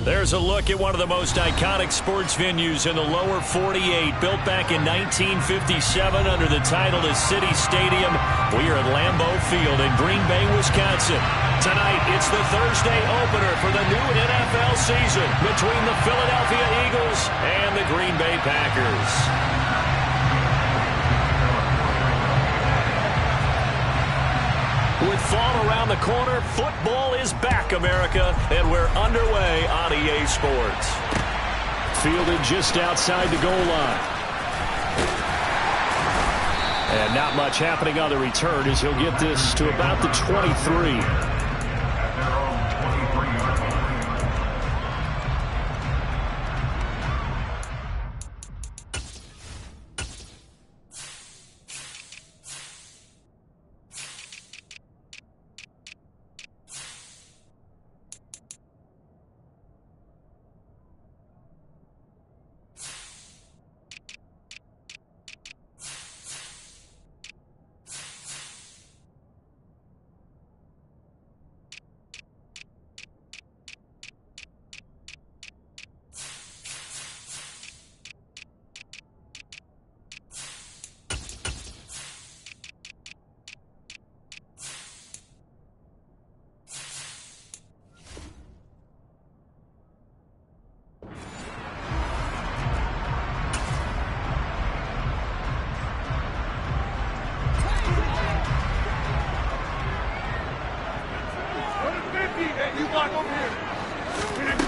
There's a look at one of the most iconic sports venues in the lower 48, built back in 1957 under the title of City Stadium. We are at Lambeau Field in Green Bay, Wisconsin. Tonight, it's the Thursday opener for the new NFL season between the Philadelphia Eagles and the Green Bay Packers. With fall around the corner, football is back, America, and we're underway on EA Sports. Fielded just outside the goal line. And not much happening on the return as he'll get this to about the 23.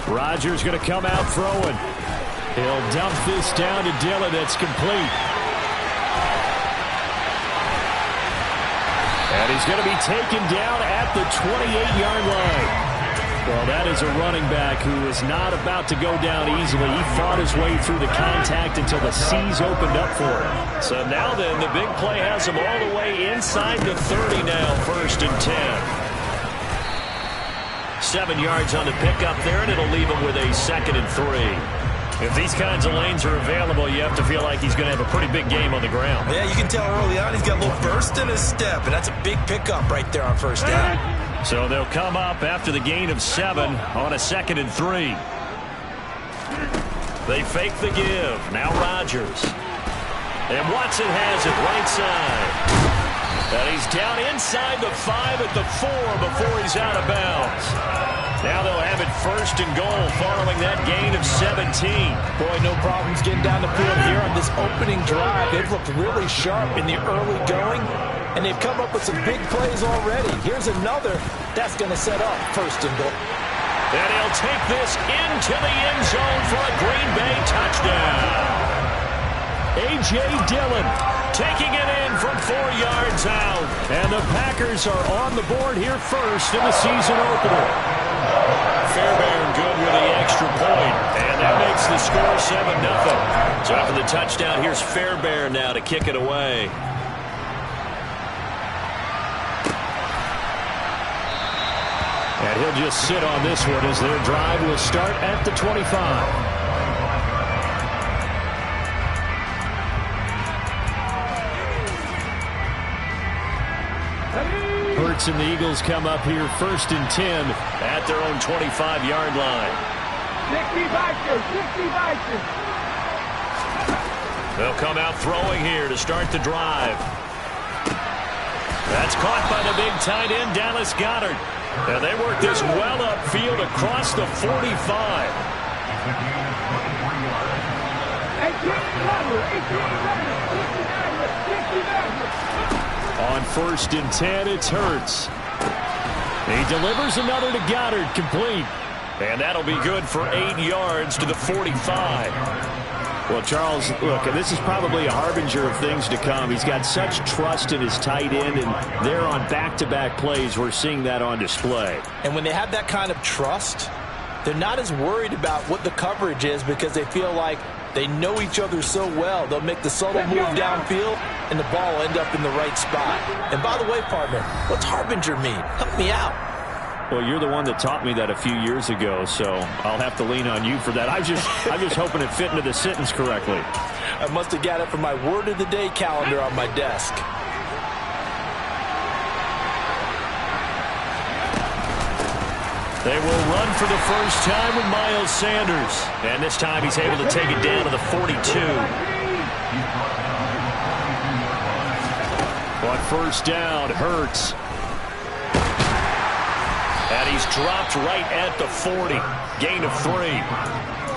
Rodgers going to come out throwing. He'll dump this down to Dillon. That's complete. And he's going to be taken down at the 28-yard line. Well, that is a running back who is not about to go down easily. He fought his way through the contact until the C's opened up for him. So now then, the big play has him all the way inside the 30 now, 1st and 10. 7 yards on the pickup there, and it'll leave him with a 2nd and 3. If these kinds of lanes are available, you have to feel like he's going to have a pretty big game on the ground. Yeah, you can tell early on he's got a little burst in his step, and that's a big pickup right there on 1st down. So they'll come up after the gain of 7 on a 2nd and 3. They fake the give. Now Rodgers. And Watson has it right side. And he's down inside the 5 at the 4 before he's out of bounds. Now they'll have it 1st and goal following that gain of 17. Boy, no problems getting down the field here on this opening drive. They've looked really sharp in the early going, and they've come up with some big plays already. Here's another that's going to set up 1st and goal. And he'll take this into the end zone for a Green Bay touchdown. A.J. Dillon taking it in from 4 yards out. And the Packers are on the board here first in the season opener. Fairbairn good with the extra point. And that makes the score 7-0. So after the touchdown, here's Fairbairn now to kick it away. And he'll just sit on this one as their drive will start at the 25. Hurts and the Eagles come up here 1st and 10 at their own 25-yard line. 60 They'll come out throwing here to start the drive. That's caught by the big tight end, Dallas Goedert. And they work this well upfield across the 45. On 1st and 10, it's Hurts. He delivers another to Goddard, complete. And that'll be good for 8 yards to the 45. Well, Charles, look, and this is probably a harbinger of things to come. He's got such trust in his tight end, and they're on back-to-back plays. We're seeing that on display. And when they have that kind of trust, they're not as worried about what the coverage is because they feel like they know each other so well. They'll make the subtle move downfield, and the ball will end up in the right spot. And by the way, partner, what's harbinger mean? Help me out. Well, you're the one that taught me that a few years ago, so I'll have to lean on you for that. I'm just hoping it fit into the sentence correctly. I must have got it from my word of the day calendar on my desk. They will run for the first time with Miles Sanders. And this time he's able to take it down to the 42. On first down, Hurts. And he's dropped right at the 40. Gain of 3.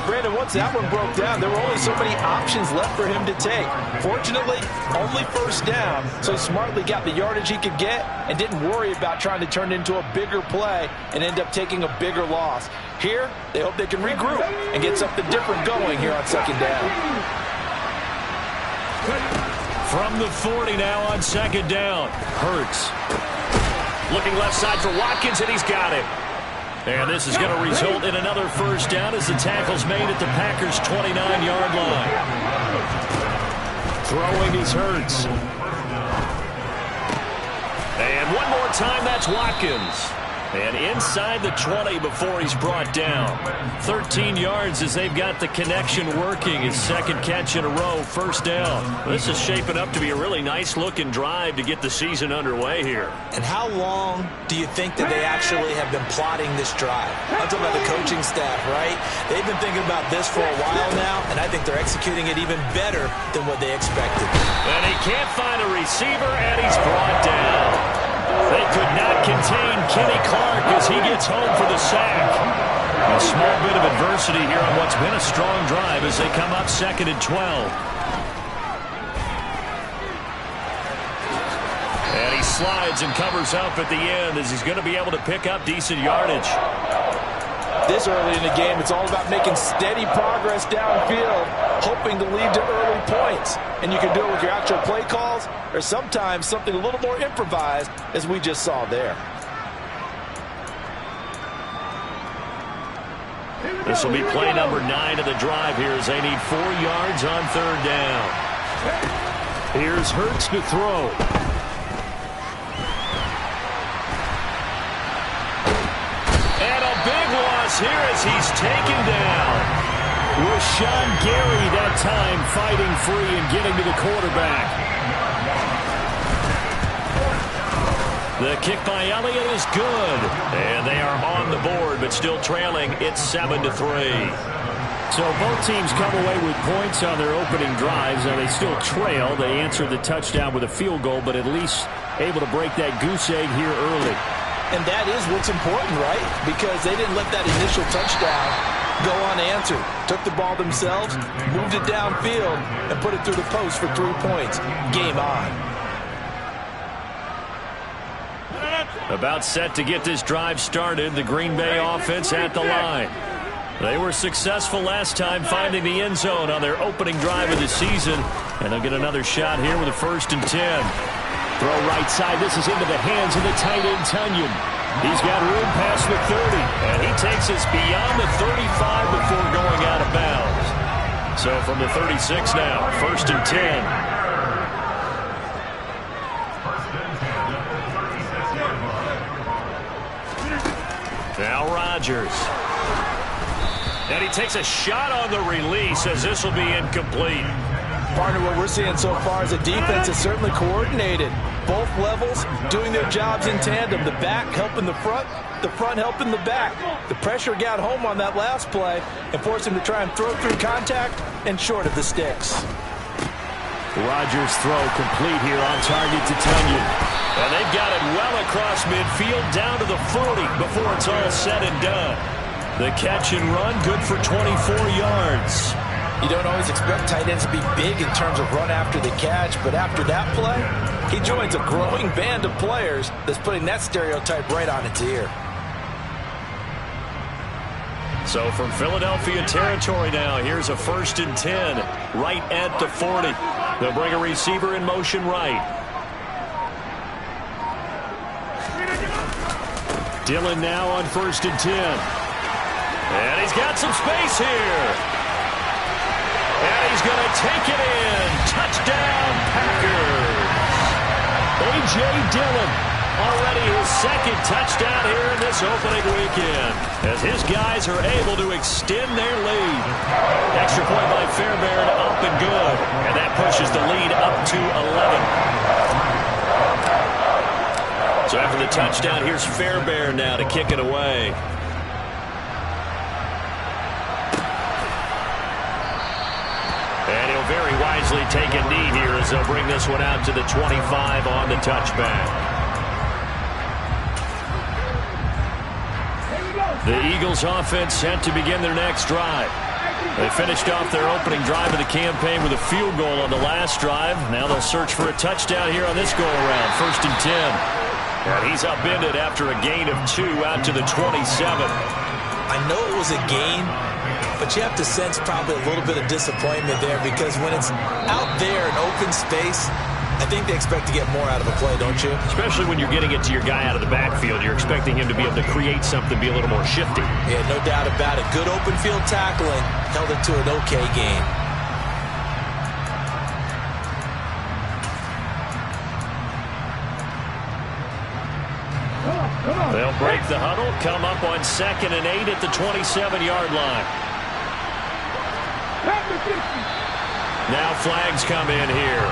Brandon, once that one broke down, there were only so many options left for him to take. Fortunately, only first down, so he smartly got the yardage he could get and didn't worry about trying to turn it into a bigger play and end up taking a bigger loss. Here, they hope they can regroup and get something different going here on second down. From the 40 now on second down, Hurts. Looking left side for Watkins, and he's got it. And this is going to result in another first down as the tackle's made at the Packers' 29-yard line. Throwing is Hurts. And one more time, that's Watkins. And inside the 20 before he's brought down. 13 yards as they've got the connection working. His second catch in a row, first down. This is shaping up to be a really nice-looking drive to get the season underway here. And how long do you think that they actually have been plotting this drive? I'm talking about the coaching staff, right? They've been thinking about this for a while now, and I think they're executing it even better than what they expected. And he can't find a receiver, and he's brought down. They could not contain Kenny Clark as he gets home for the sack. A small bit of adversity here on what's been a strong drive as they come up second and 12. And he slides and covers up at the end as he's going to be able to pick up decent yardage. This early in the game, it's all about making steady progress downfield, hoping to lead to early points. And you can do it with your actual play calls or sometimes something a little more improvised, as we just saw there. This will be play number 9 of the drive here as they need 4 yards on third down. Here's Hurts to throw. And a big loss here as he's taken down. Rashawn Gary that time fighting free and getting to the quarterback. The kick by Elliott is good. And they are on the board, but still trailing. It's 7-3. So both teams come away with points on their opening drives. Now they still trail. They answered the touchdown with a field goal, but at least able to break that goose egg here early. And that is what's important, right? Because they didn't let that initial touchdown go unanswered. Took the ball themselves, moved it downfield, and put it through the post for 3 points. Game on. About set to get this drive started, the Green Bay offense at the line. They were successful last time finding the end zone on their opening drive of the season, and they'll get another shot here with a 1st and 10. Throw right side. This is into the hands of the tight end, Tunyon. He's got room past the 30, and he takes us beyond the 35 before going out of bounds. So from the 36 now, 1st and 10. Now Rodgers. And he takes a shot on the release as this will be incomplete. Partner, what we're seeing so far is a defense that's certainly coordinated. Both levels doing their jobs in tandem. The back helping the front helping the back. The pressure got home on that last play and forced him to try and throw through contact and short of the sticks. Rodgers' throw complete here on target to Tunyon. And they've got it well across midfield down to the 40 before it's all said and done. The catch and run good for 24 yards. You don't always expect tight ends to be big in terms of run after the catch, but after that play, he joins a growing band of players that's putting that stereotype right on its ear. So from Philadelphia territory now, here's a 1st and 10 right at the 40. They'll bring a receiver in motion right. Dillon now on 1st and 10. And he's got some space here. And he's going to take it in. Touchdown, Packers. A.J. Dillon, already his 2nd touchdown here in this opening weekend, as his guys are able to extend their lead. Extra point by Fairbairn, up and good. And that pushes the lead up to 11. So after the touchdown, here's Fairbairn now to kick it away. wisely take a knee here as they'll bring this one out to the 25 on the touchback. The Eagles offense set to begin their next drive. They finished off their opening drive of the campaign with a field goal on the last drive. Now they'll search for a touchdown here on this go-around. 1st and 10. And he's upended after a gain of 2 out to the 27. I know it was a gain, but you have to sense probably a little bit of disappointment there because when it's out there in open space, I think they expect to get more out of a play, don't you? Especially when you're getting it to your guy out of the backfield. You're expecting him to be able to create something, be a little more shifty. Yeah, no doubt about it. Good open field tackling held it to an okay gain. They'll break the huddle, come up on 2nd and 8 at the 27-yard line. Now flags come in here.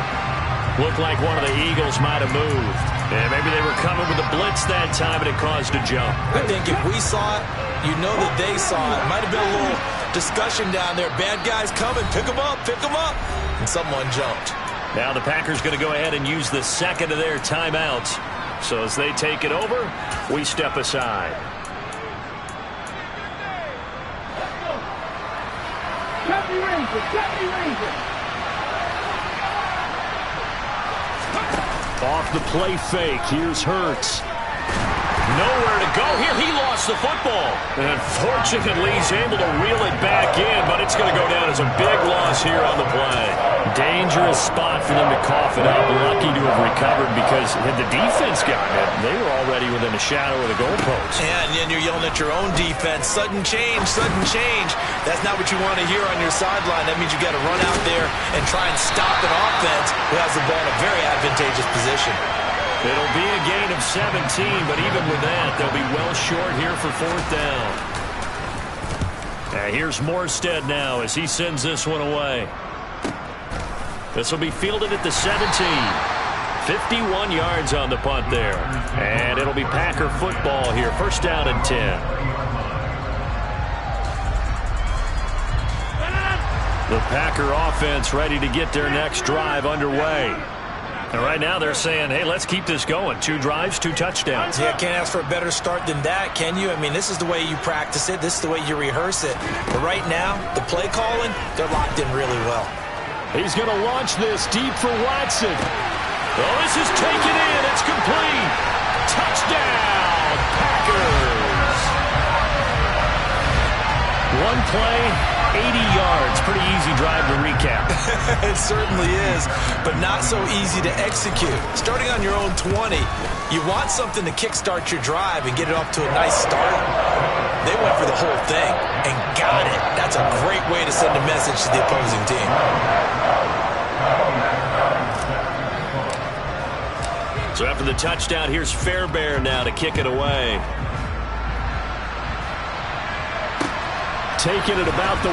Looked like one of the Eagles might have moved. And maybe they were coming with a blitz that time and it caused a jump. I think if we saw it, you know that they saw it. Might have been a little discussion down there. Bad guys coming, pick them up, and someone jumped. Now the Packers going to go ahead and use the second of their timeouts. So as they take it over, we step aside. Off the play fake, here's Hurts. Nowhere to go here. He lost the football. And fortunately, he's able to reel it back in, but it's going to go down as a big loss here on the play. Dangerous spot for them to cough it up. Lucky to have recovered because had the defense gotten it, they were already within a shadow of the goalpost. Yeah, and then you're yelling at your own defense. Sudden change, sudden change. That's not what you want to hear on your sideline. That means you got to run out there and try and stop an offense who has the ball in a very advantageous position. It'll be a gain of 17, but even with that, they'll be well short here for 4th down. Here's Morstead now as he sends this one away. This will be fielded at the 17. 51 yards on the punt there. And it'll be Packer football here. 1st down and 10. The Packer offense ready to get their next drive underway. And right now they're saying, hey, let's keep this going. 2 drives, 2 touchdowns. Yeah, can't ask for a better start than that, can you? I mean, this is the way you practice it. This is the way you rehearse it. But right now, the play calling, they're locked in really well. He's going to launch this deep for Watson. Oh, this is taken in. It's complete. Touchdown, Packers. One play, 80 yards. Pretty easy drive to recap. It certainly is, but not so easy to execute. Starting on your own 20, you want something to kickstart your drive and get it off to a nice start. They went for the whole thing and got it. That's a great way to send a message to the opposing team. So after the touchdown, here's Fairbairn now to kick it away. Taking it about the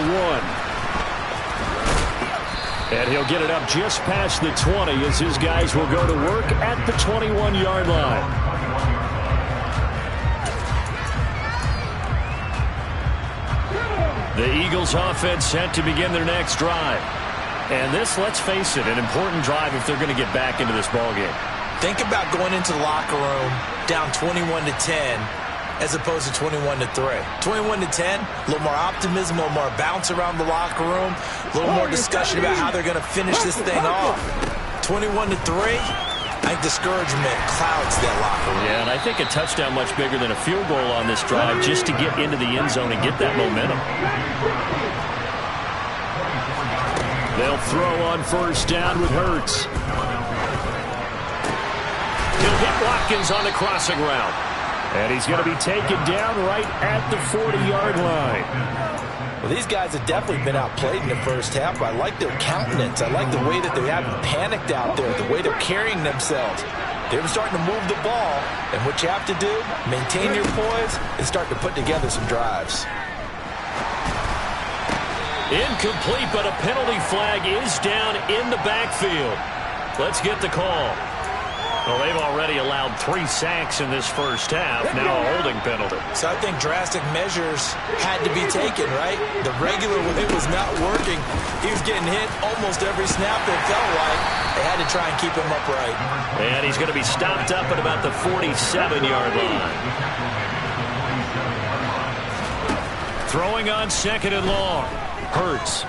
1. And he'll get it up just past the 20 as his guys will go to work at the 21-yard line. The Eagles offense set to begin their next drive. And this, let's face it, an important drive if they're going to get back into this ballgame. Think about going into the locker room down 21-10 as opposed to 21-3. 21-10, a little more optimism, a little more bounce around the locker room, a little more discussion about how they're going to finish this thing off. 21-3, I think discouragement clouds that locker room. Yeah, and I think a touchdown much bigger than a field goal on this drive just to get into the end zone and get that momentum. They'll throw on 1st down with Hurts. He'll hit Watkins on the crossing route. And he's going to be taken down right at the 40-yard line. Well, these guys have definitely been outplayed in the first half, but I like their countenance. I like the way that they haven't panicked out there, the way they're carrying themselves. They're starting to move the ball, and what you have to do, maintain your poise, and start to put together some drives. Incomplete, but a penalty flag is down in the backfield. Let's get the call. Well, they've already allowed 3 sacks in this first half, now a holding penalty. So I think drastic measures had to be taken, right? The regular way was not working. He was getting hit almost every snap, it felt like. They had to try and keep him upright. And he's going to be stopped up at about the 47-yard line. Throwing on 2nd and long. Hurts.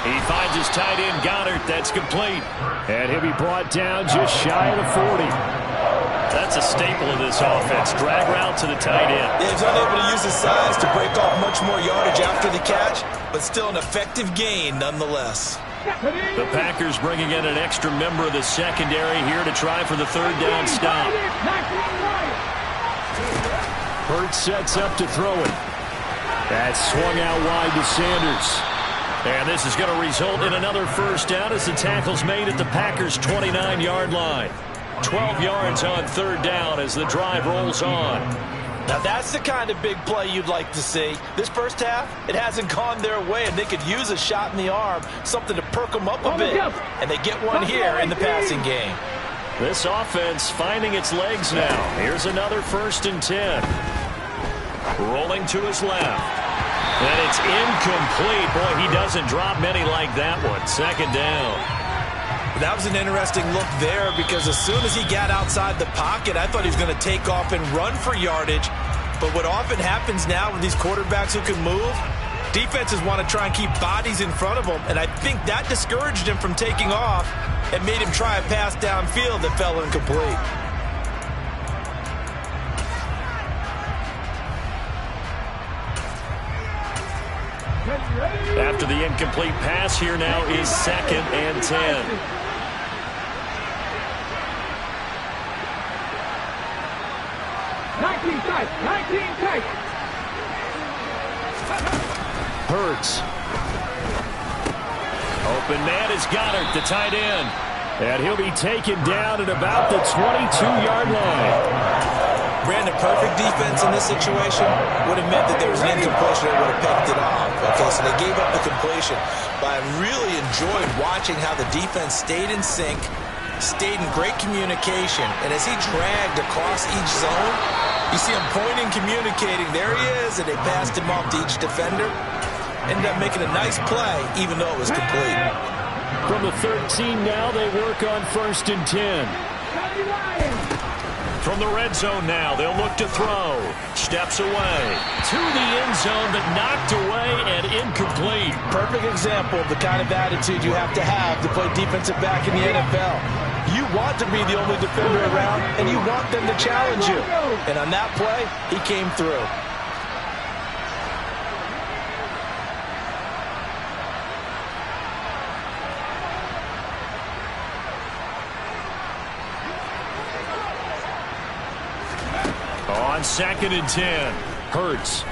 He finds his tight end, Goddard. That's complete. And he'll be brought down just shy of the 40. That's a staple of this offense. Drag route to the tight end. Yeah, he's unable to use his size to break off much more yardage after the catch, but still an effective gain nonetheless. The Packers bringing in an extra member of the secondary here to try for the 3rd down stop. Hurts sets up to throw it. That's swung out wide to Sanders. And this is going to result in another 1st down as the tackle's made at the Packers' 29-yard line. 12 yards on 3rd down as the drive rolls on. Now that's the kind of big play you'd like to see. This first half, it hasn't gone their way, and they could use a shot in the arm, something to perk them up a bit. And they get one here in the passing game. This offense finding its legs now. Here's another 1st and 10. Rolling to his left. And it's incomplete. Boy, he doesn't drop many like that one. 2nd down. That was an interesting look there because as soon as he got outside the pocket, I thought he was going to take off and run for yardage. But what often happens now with these quarterbacks who can move, defenses want to try and keep bodies in front of them. And I think that discouraged him from taking off and made him try a pass downfield that fell incomplete. After the incomplete pass, here now is 2nd and 10. Hurts. Open man is Goddard, the tight end. And he'll be taken down at about the 22-yard line. Brandon, perfect defense in this situation would have meant that there was an incompletion that would have picked it off. Okay, so they gave up the completion. But I really enjoyed watching how the defense stayed in sync, stayed in great communication. And as he dragged across each zone, you see him pointing, communicating. There he is, and they passed him off to each defender. Ended up making a nice play, even though it was complete. From the 13 now, they work on 1st and 10. From the red zone now, they'll look to throw. Steps away to the end zone, but knocked away and incomplete. Perfect example of the kind of attitude you have to play defensive back in the NFL. You want to be the only defender around, and you want them to challenge you. And on that play, he came through. On 2nd and 10, Hurts.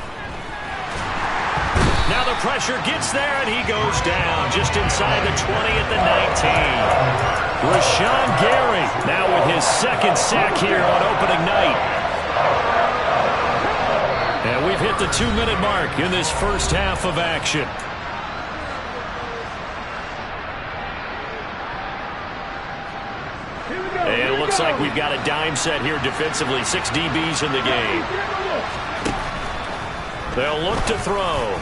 Now the pressure gets there, and he goes down just inside the 20 at the 19. Rashawn Gary now with his 2nd sack here on opening night. And we've hit the 2-minute mark in this first half of action. And it looks like we've got a dime set here defensively. 6 DBs in the game. They'll look to throw.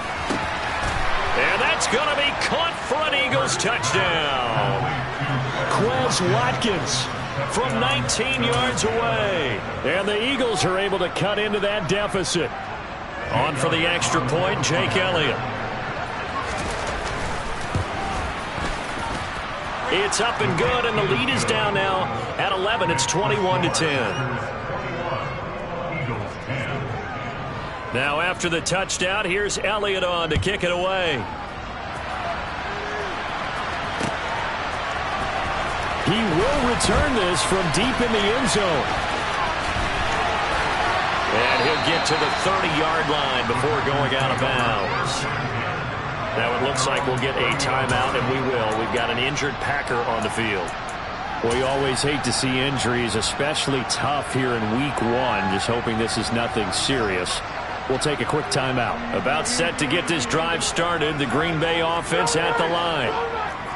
And that's going to be caught for an Eagles touchdown. Quez Watkins from 19 yards away. And the Eagles are able to cut into that deficit. On for the extra point, Jake Elliott. It's up and good, and the lead is down now at 11. It's 21-10. Now after the touchdown, here's Elliott on to kick it away. He will return this from deep in the end zone. And he'll get to the 30-yard line before going out of bounds. Now it looks like we'll get a timeout, and we will. We've got an injured Packer on the field. We always hate to see injuries, especially tough here in week 1. Just hoping this is nothing serious. We'll take a quick timeout. About set to get this drive started. The Green Bay offense at the line.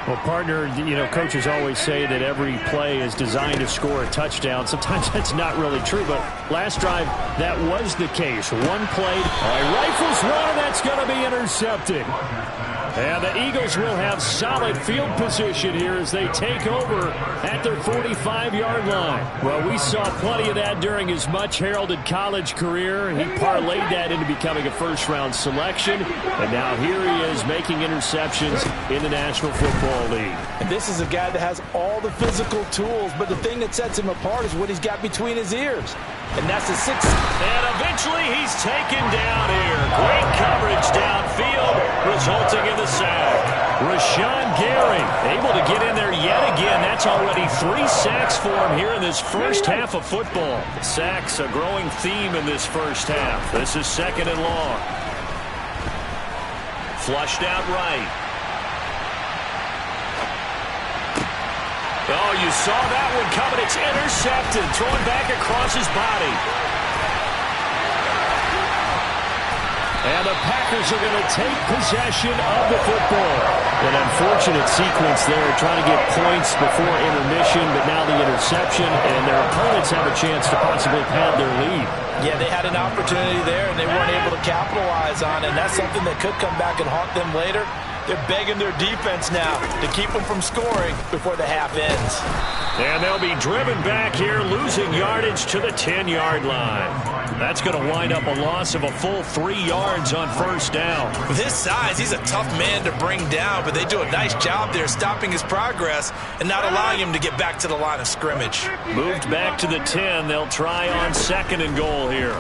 Well, partner, coaches always say that every play is designed to score a touchdown. Sometimes that's not really true, but last drive, that was the case. One play, rifles one, that's going to be intercepted. And the Eagles will have solid field position here as they take over at their 45-yard line. Well, we saw plenty of that during his much-heralded college career. He parlayed that into becoming a first-round selection, and now here he is making interceptions in the National Football League. And this is a guy that has all the physical tools, but the thing that sets him apart is what he's got between his ears. And that's the 6. And eventually he's taken down here. Great coverage downfield, resulting in the sack. Rashawn Gary able to get in there yet again. That's already 3 sacks for him here in this first half of football. Sacks a growing theme in this first half. This is 2nd and long. Flushed out right. Oh, you saw that one coming. It's intercepted. Thrown back across his body. And the Packers are going to take possession of the football. An unfortunate sequence there, trying to get points before intermission, but now the interception, and their opponents have a chance to possibly pad their lead. Yeah, they had an opportunity there, and they weren't able to capitalize on it, and that's something that could come back and haunt them later. They're begging their defense now to keep them from scoring before the half ends. And they'll be driven back here, losing yardage to the 10-yard line. That's going to wind up a loss of a full 3 yards on first down. With his size, he's a tough man to bring down, but they do a nice job there stopping his progress and not allowing him to get back to the line of scrimmage. Moved back to the 10. They'll try on 2nd and goal here.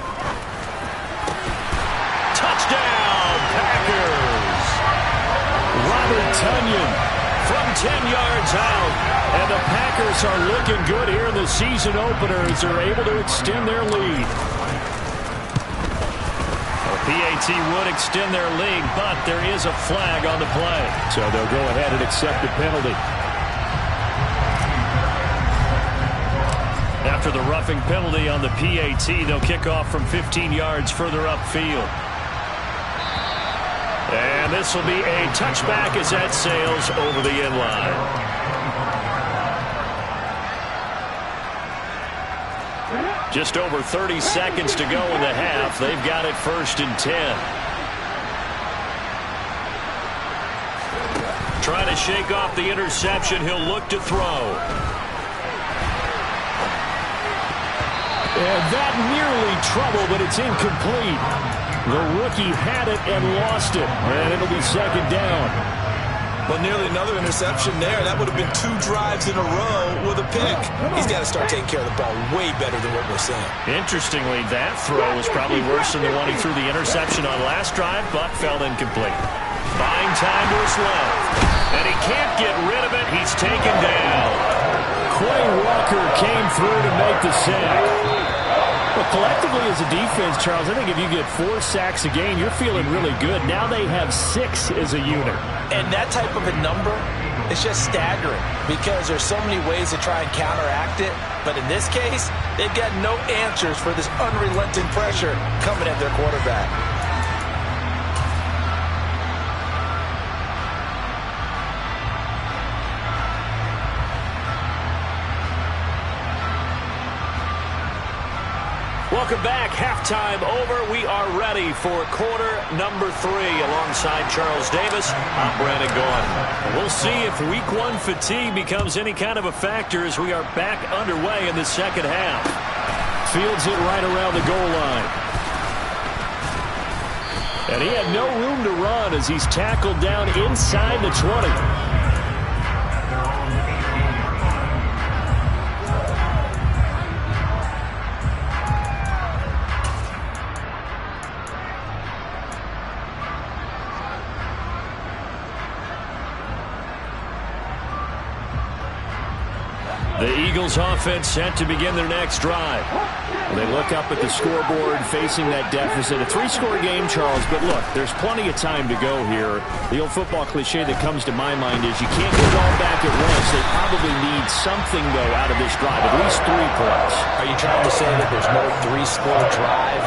Touchdown, Packers! Robert Tonyan from 10 yards out. And the Packers are looking good here in the season opener as they're able to extend their lead. PAT would extend their lead, but there is a flag on the play. So they'll go ahead and accept the penalty. After the roughing penalty on the PAT, they'll kick off from 15 yards further upfield. And this will be a touchback as that sails over the end line. Just over 30 seconds to go in the half. They've got it 1st and 10. Trying to shake off the interception. He'll look to throw. And that nearly trouble, but it's incomplete. The rookie had it and lost it. And it'll be 2nd down. Well, nearly another interception there. That would have been 2 drives in a row with a pick. He's got to start taking care of the ball way better than what we're seeing. Interestingly, that throw was probably worse than the one he threw the interception on last drive, but fell incomplete. Buying time to his left. And he can't get rid of it. He's taken down. Quay Walker came through to make the sack. But collectively as a defense, Charles, I think if you get 4 sacks a game, you're feeling really good. Now they have 6 as a unit. And that type of a number is just staggering because there's so many ways to try and counteract it. But in this case, they've got no answers for this unrelenting pressure coming at their quarterback. Welcome back. Halftime over. We are ready for quarter number 3. Alongside Charles Davis, I'm Brandon Gaudin. We'll see if week 1 fatigue becomes any kind of a factor as we are back underway in the second half. Fields it right around the goal line. And he had no room to run as he's tackled down inside the 20. The Eagles offense set to begin their next drive. They look up at the scoreboard facing that deficit. A 3-score game, Charles, but look, there's plenty of time to go here. The old football cliche that comes to my mind is you can't get it all back at once. They probably need something, though, out of this drive, at least 3 plays. Are you trying to say that there's no 3-score drive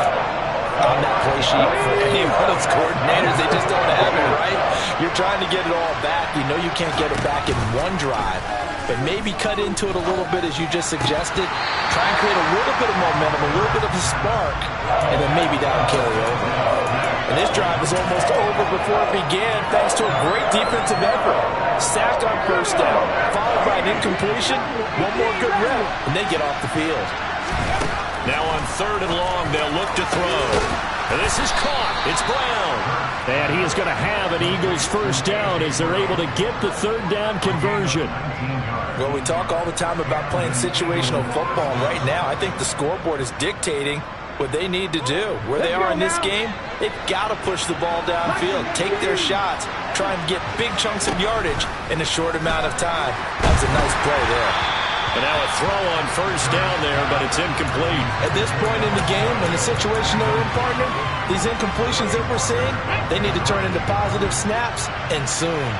on that play sheet for any one of those coordinators? They just don't have it, right? You're trying to get it all back. You know you can't get it back in one drive. But maybe cut into it a little bit as you just suggested. Try and create a little bit of momentum, a little bit of a spark, and then maybe that'll carry over. And this drive is almost over before it began thanks to a great defensive effort. Sacked on first down, followed by an incompletion, one more good rep, and they get off the field. Now on 3rd and long, they'll look to throw. And this is caught. It's Brown. And he is going to have an Eagles first down as they're able to get the 3rd down conversion. Well, we talk all the time about playing situational football. Right now, I think the scoreboard is dictating what they need to do. Where they are in this game, they've got to push the ball downfield, take their shots, try and get big chunks of yardage in a short amount of time. That's a nice play there. And now a throw on first down there, but it's incomplete. At this point in the game, in the situation they're in, partner, these incompletions that we're seeing, they need to turn into positive snaps, and soon.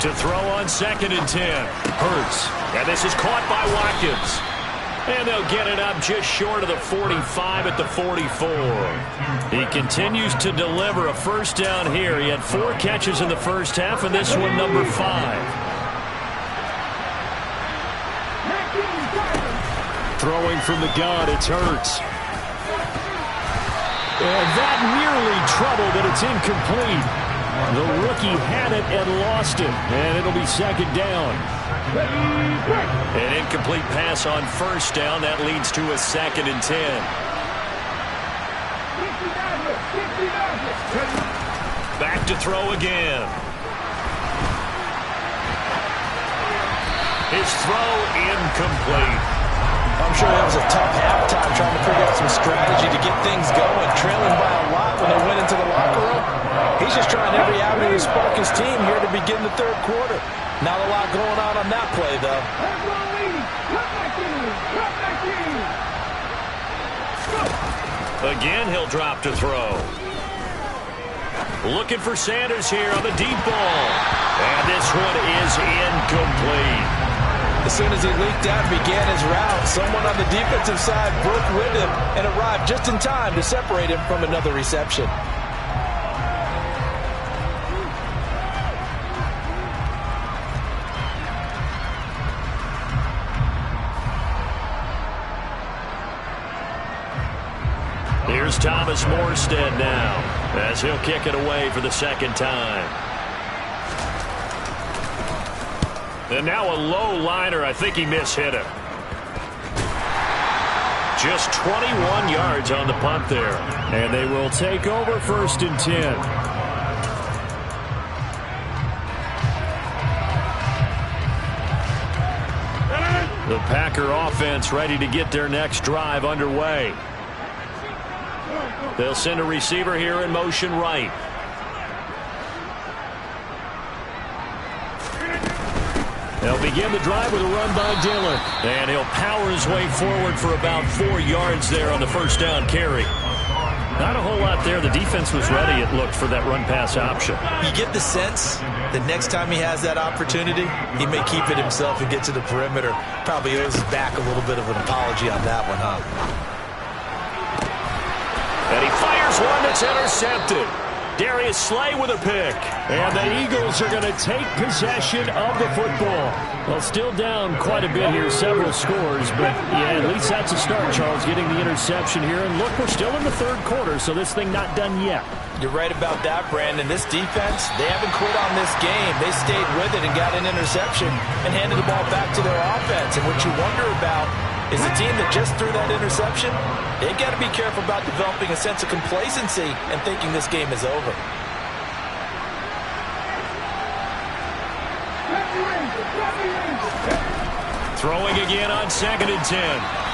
To throw on 2nd and 10. Hurts. And this is caught by Watkins. And they'll get it up just short of the 45 at the 44. He continues to deliver a first down here. He had 4 catches in the first half, and this one number 5. Throwing from the gun, it's Hurts. And that nearly trouble, but it's incomplete. The rookie had it and lost it, and it'll be 2nd down. An incomplete pass on first down. That leads to a 2nd and 10. Back to throw again. His throw incomplete. I'm sure that was a tough halftime trying to figure out some strategy to get things going, trailing by a lot when they went into the locker room. He's just trying every avenue to spark his team here to begin the 3rd quarter. Not a lot going on that play, though. Again, he'll drop to throw. Looking for Sanders here on the deep ball. And this one is incomplete. As soon as he leaked out and began his route, someone on the defensive side broke with him and arrived just in time to separate him from another reception. Here's Thomas Morstead now as he'll kick it away for the 2nd time. And now a low liner. I think he mishit it. Just 21 yards on the punt there. And they will take over 1st and 10. The Packer offense ready to get their next drive underway. They'll send a receiver here in motion right. They'll begin the drive with a run by Dillon. And he'll power his way forward for about 4 yards there on the first down carry. Not a whole lot there. The defense was ready, it looked, for that run-pass option. You get the sense that next time he has that opportunity, he may keep it himself and get to the perimeter. Probably owes his back a little bit of an apology on that one, huh? And he fires one that's intercepted. Darius Slay with a pick. And the Eagles are going to take possession of the football. Well, still down quite a bit here, several scores. But, yeah, at least that's a start, Charles, getting the interception here. And, look, we're still in the 3rd quarter, so this thing not done yet. You're right about that, Brandon. This defense, they haven't quit on this game. They stayed with it and got an interception and handed the ball back to their offense. And what you wonder about is a team that just threw that interception, they've got to be careful about developing a sense of complacency and thinking this game is over. Throwing again on 2nd and 10.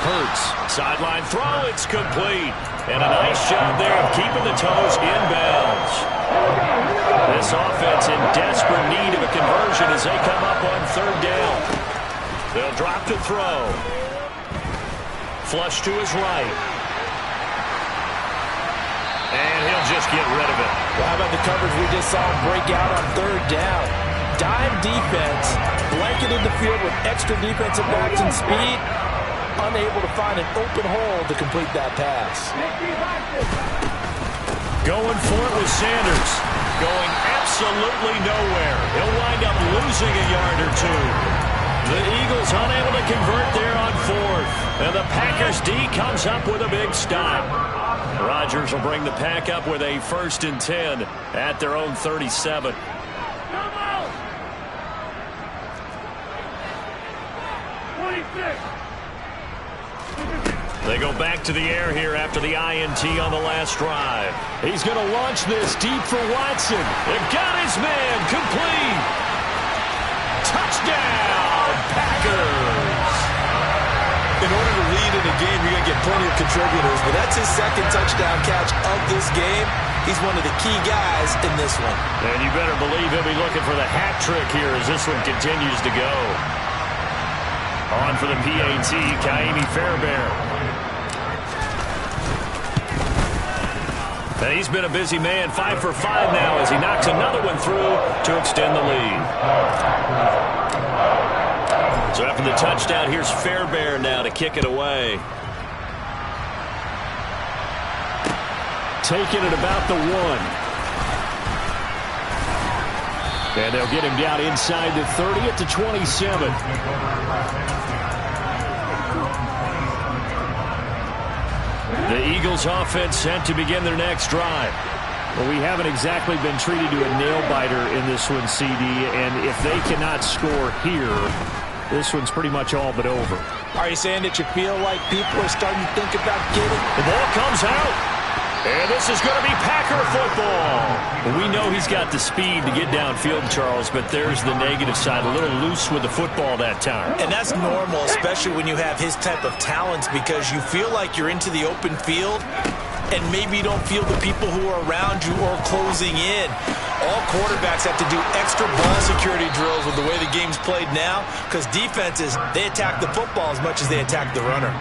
Hurts. Sideline throw. It's complete. And a nice job there of keeping the toes inbounds. This offense in desperate need of a conversion as they come up on 3rd down. They'll drop to throw. Flush to his right. And he'll just get rid of it. Well, how about the coverage we just saw him break out on 3rd down? Dime defense, blanketed the field with extra defensive backs and speed, unable to find an open hole to complete that pass. Going for it with Sanders. Going absolutely nowhere. He'll wind up losing a yard or two. The Eagles unable to convert there on fourth. And the Packers D comes up with a big stop. Rodgers will bring the Pack up with a 1st and 10 at their own 37. They go back to the air here after the INT on the last drive. He's going to launch this deep for Watson. It got his man complete. Touchdown, Packers. In order to lead in a game, you're going to get plenty of contributors, but that's his 2nd touchdown catch of this game. He's one of the key guys in this one. And you better believe he'll be looking for the hat trick here as this one continues to go. On for the PAT, Ka'imi Fairbairn. He's been a busy man, 5 for 5 now as he knocks another one through to extend the lead. So after the touchdown, here's Fairbairn now to kick it away. Taking it about the 1. And they'll get him down inside the 30 at the 27. The Eagles offense set to begin their next drive. Well, we haven't exactly been treated to a nail-biter in this one, CD, and if they cannot score here, this one's pretty much all but over. Are you saying that you feel like people are starting to think about getting? The ball comes out, and this is going to be Packer football. Well, we know he's got the speed to get downfield, Charles, but there's the negative side, a little loose with the football that time. And that's normal, especially when you have his type of talents, because you feel like you're into the open field, and maybe you don't feel the people who are around you or closing in. All quarterbacks have to do extra ball security drills with the way the game's played now, because defenses, they attack the football as much as they attack the runner.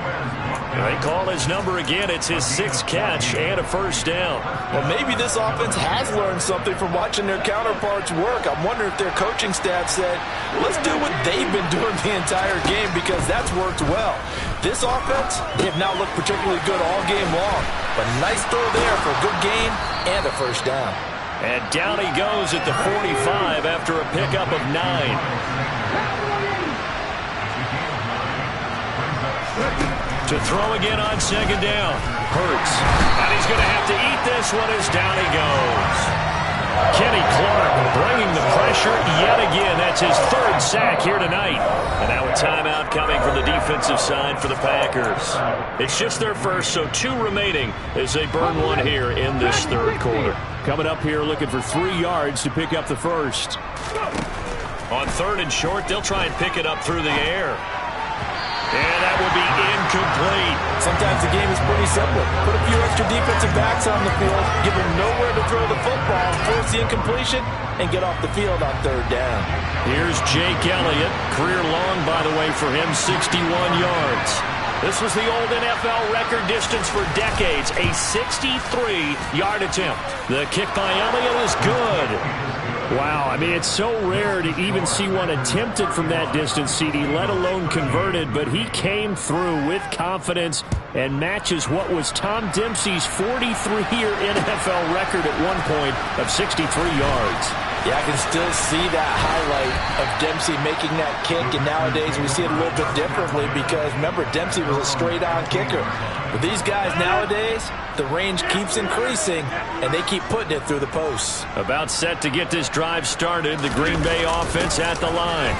They call his number again. It's his 6th catch and a 1st down. Well, maybe this offense has learned something from watching their counterparts work. I'm wondering if their coaching staff said, let's do what they've been doing the entire game, because that's worked well. This offense, they have not looked particularly good all game long, but nice throw there for a good gain and a 1st down. And down he goes at the 45 after a pickup of 9. To throw again on 2nd down. Hurts. And he's going to have to eat this one as down he goes. Kenny Clark bringing the pressure yet again. That's his 3rd sack here tonight. And now a timeout coming from the defensive side for the Packers. It's just their 1st, so 2 remaining as they burn one here in this 3rd quarter. Coming up here looking for 3 yards to pick up the 1st. On 3rd and short, they'll try and pick it up through the air. And that will be incomplete. Sometimes the game is pretty simple. Put a few extra defensive backs on the field, give them nowhere to throw the football, force the incompletion, and get off the field on 3rd down. Here's Jake Elliott. Career long, by the way, for him, 61 yards. This was the old NFL record distance for decades, a 63-yard attempt. The kick by Elliott is good. Wow, I mean, it's so rare to even see one attempted from that distance, CD, let alone converted, but he came through with confidence and matches what was Tom Dempsey's 43-year NFL record at one point of 63 yards. Yeah, I can still see that highlight of Dempsey making that kick, and nowadays we see it a little bit differently because, remember, Dempsey was a straight-on kicker. But these guys nowadays, the range keeps increasing, and they keep putting it through the posts. About set to get this drive started, the Green Bay offense at the line.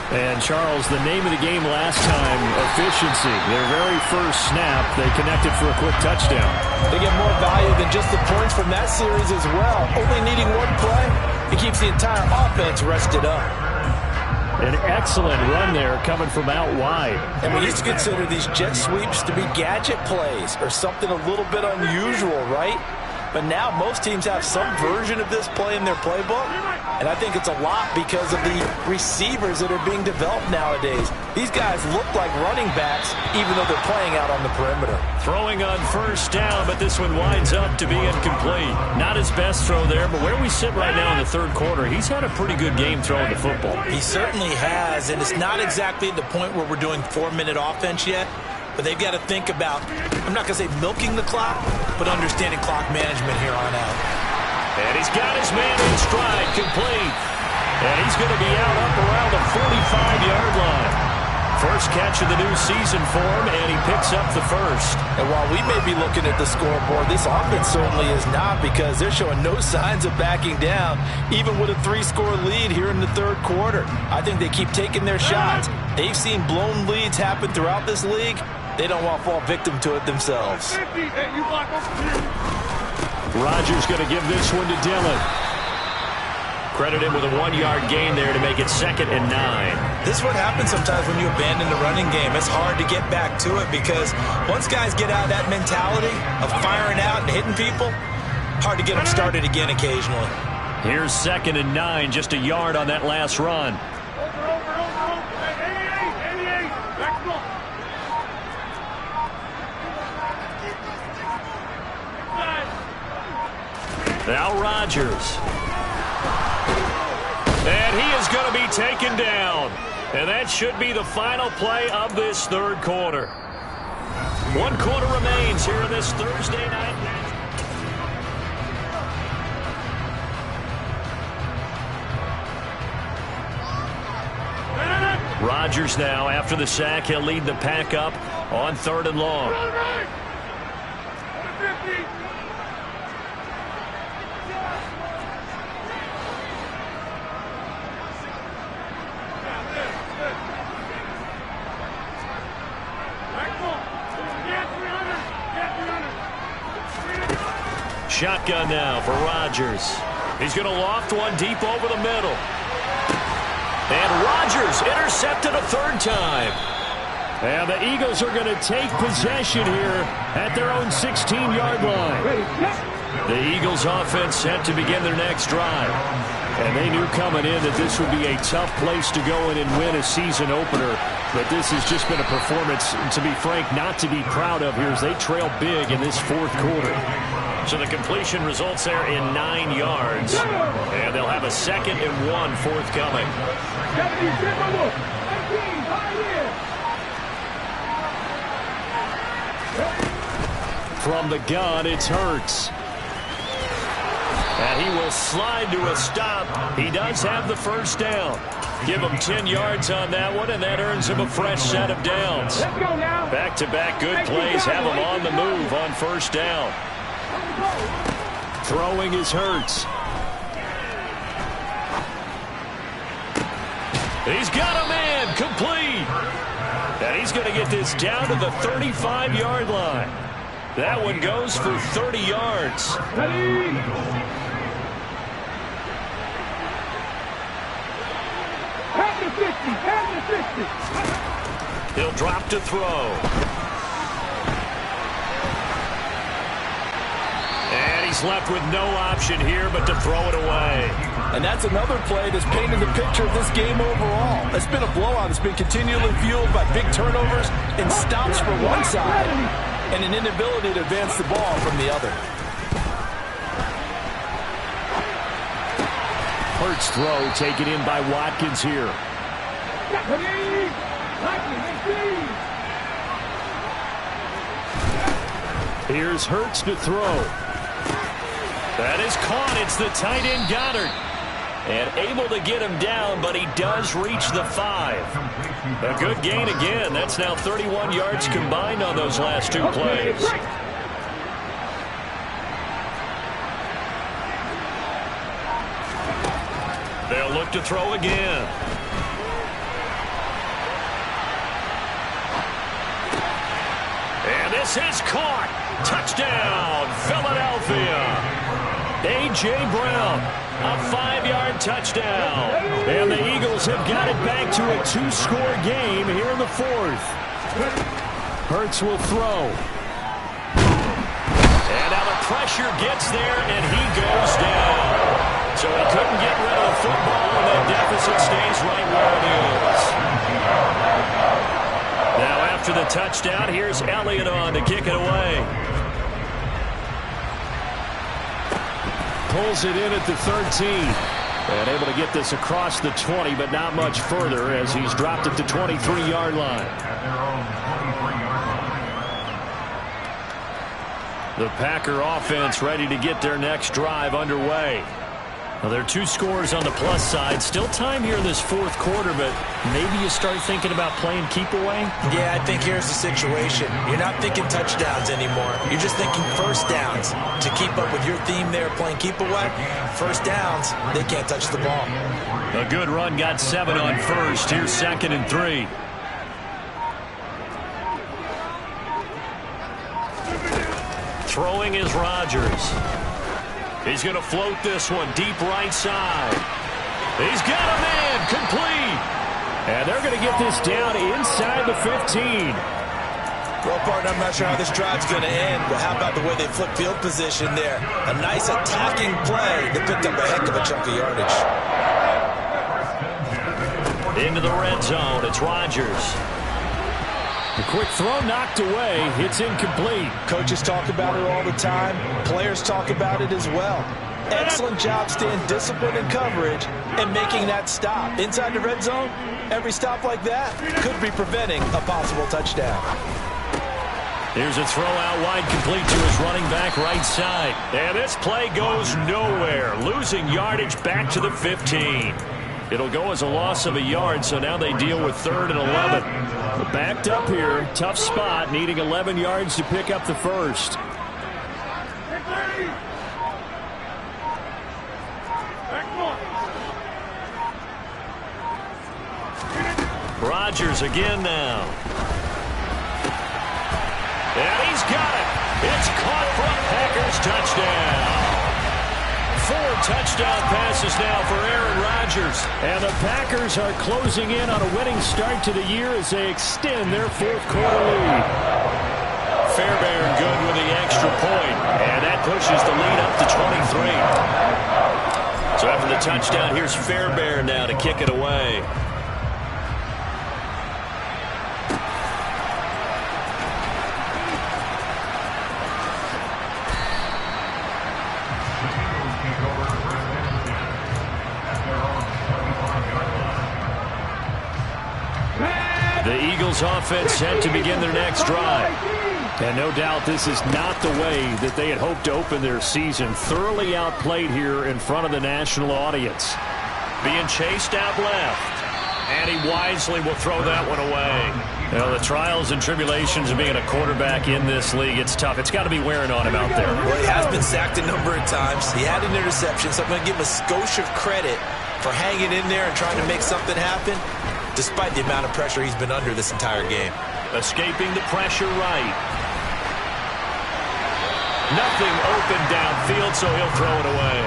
And, Charles, the name of the game last time, efficiency. Their very first snap, they connected for a quick touchdown. They get more value than just the points from that series as well. Only needing one play, it keeps the entire offense rested up. An excellent run there coming from out wide. And we used to consider these jet sweeps to be gadget plays or something a little bit unusual, right? But now most teams have some version of this play in their playbook. And I think it's a lot because of the receivers that are being developed nowadays. These guys look like running backs even though they're playing out on the perimeter. Throwing on 1st down, but this one winds up to be incomplete. Not his best throw there, but where we sit right now in the 3rd quarter, he's had a pretty good game throwing the football. He certainly has, and it's not exactly at the point where we're doing 4-minute offense yet. but they've got to think about, I'm not going to say milking the clock, but understanding clock management here on out. And he's got his man in stride, complete. And he's going to be out up around the 45-yard line. First catch of the new season for him, and he picks up the first. And while we may be looking at the scoreboard, this offense certainly is not, because they're showing no signs of backing down, even with a 3-score lead here in the third quarter. I think they keep taking their shots. They've seen blown leads happen throughout this league. They don't want to fall victim to it themselves. Rodgers going to give this one to Dillon. Credit him with a 1-yard gain there to make it 2nd and 9. This is what happens sometimes when you abandon the running game. It's hard to get back to it because once guys get out of that mentality of firing out and hitting people, hard to get them started again occasionally. Here's 2nd and 9, just a yard on that last run. Now Rodgers. And he is going to be taken down. And that should be the final play of this third quarter. 1 quarter remains here in this Thursday night match. Rodgers now, after the sack, he'll lead the pack up on 3rd and long. Shotgun now for Rodgers. He's going to loft one deep over the middle. And Rodgers intercepted a 3rd time. And the Eagles are going to take possession here at their own 16-yard line. The Eagles offense set to begin their next drive. And they knew coming in that this would be a tough place to go in and win a season opener. But this has just been a performance, to be frank, not to be proud of here as they trail big in this 4th quarter. So the completion results there in 9 yards. And they'll have a 2nd and 1 forthcoming. From the gun, it's Hurts. And he will slide to a stop. He does have the first down. Give him 10 yards on that one, and that earns him a fresh set of downs. Back-to-back good plays have him on the move on first down. Throwing is Hurts. He's got a man, complete. And he's going to get this down to the 35-yard line. That one goes for 30 yards. He'll drop to throw. And he's left with no option here but to throw it away. And that's another play that's painted the picture of this game overall. It's been a blowout. It's been continually fueled by big turnovers and stops from one side and an inability to advance the ball from the other. Hurts throw taken in by Watkins here. Here's Hurts to throw. That is caught. It's the tight end Goddard. And able to get him down, but he does reach the 5. A good gain again. That's now 31 yards combined on those last 2 plays. They'll look to throw again. And this is caught. Touchdown, Philadelphia. A.J. Brown, a 5-yard touchdown. And the Eagles have got it back to a 2-score game here in the 4th. Hurts will throw. And now the pressure gets there, and he goes down. So he couldn't get rid of the football, and that deficit stays right where it is. Now after the touchdown, here's Elliott on to kick it away. Pulls it in at the 13. And able to get this across the 20, but not much further as he's dropped it to 23-yard line. The Packer offense ready to get their next drive underway. Well, there are 2 scores on the plus side. Still time here in this fourth quarter, but maybe you start thinking about playing keep away? Yeah, I think here's the situation. You're not thinking touchdowns anymore. You're just thinking first downs. To keep up with your theme there, playing keep away, first downs, they can't touch the ball. A good run got 7 on first. Here's 2nd and 3. Throwing is Rodgers. He's going to float this one deep right side. He's got a man complete. And they're going to get this down inside the 15. Well, partner, I'm not sure how this drive's going to end, but how about the way they flip field position there? A nice attacking play that picked up a heck of a chunk of yardage. Into the red zone, it's Rodgers. The quick throw knocked away. It's incomplete. Coaches talk about it all the time. Players talk about it as well. Excellent job staying disciplined in coverage and making that stop. Inside the red zone, every stop like that could be preventing a possible touchdown. Here's a throw out wide, complete to his running back right side. And this play goes nowhere. Losing yardage back to the 15. It'll go as a loss of a yard, so now they deal with 3rd and 11. Backed up here, tough spot, needing 11 yards to pick up the first. Rodgers again now. And he's got it. It's caught for a Packers touchdown. 4 touchdown passes now for Aaron Rodgers. And the Packers are closing in on a winning start to the year as they extend their 4th quarter lead. Fairbairn good with the extra point. And that pushes the lead up to 23. So after the touchdown, here's Fairbairn now to kick it away. The Eagles offense set to begin their next drive. And no doubt this is not the way that they had hoped to open their season. Thoroughly outplayed here in front of the national audience. Being chased out left. And he wisely will throw that one away. Well, the trials and tribulations of being a quarterback in this league, it's tough. It's got to be wearing on him out there. Well, he has been sacked a number of times. He had an interception, so I'm going to give him a skosh of credit for hanging in there and trying to make something happen, despite the amount of pressure he's been under this entire game. Escaping the pressure right. Nothing open downfield, so he'll throw it away.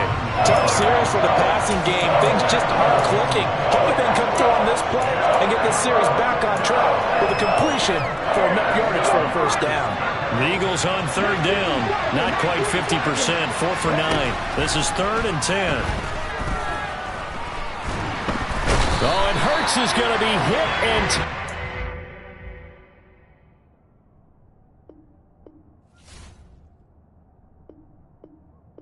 Tough series for the passing game. Things just aren't clicking. Can he then come through on this play and get this series back on track with a completion for enough yardage for a first down? The Eagles on 3rd down. Not quite 50%. 4 for 9. This is 3rd and 10. Oh, and Hurts is going to be hit and